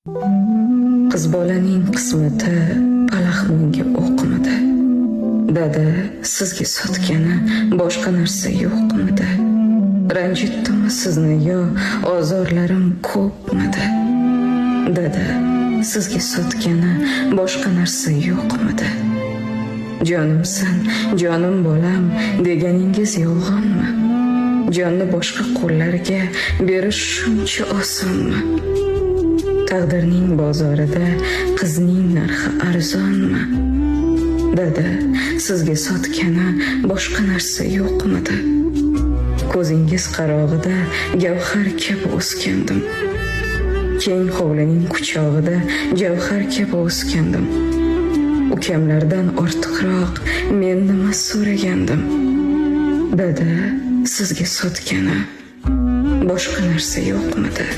Qiz bolaning qismati palaxmonga o'qmidi. Dada sizga sotgani boshqa narsa yo'qmidi? Ranjitdimi sizni yo ozorlarim ko'pmidi? Dada sizga sotgani boshqa narsa yo'qmidi? Jonimsan, jonim bolam deganingiz yolg'onmi? Jonni boshqa qo'llarga berish shuncha osonmi? Taqdirning bozorida qizning narxi arzonmi? Dada sizga sotgani boshqa narsa yo'qmidi? Ko'zingiz qarog'ida gavhar kabi o'sgandim. Keng hovlining quchog'ida javhar kabi o'sgandim. Ukamlardan ortiqroq men nima so'ragandim? Dada sizga sotgani boshqa narsa yo'qmidi?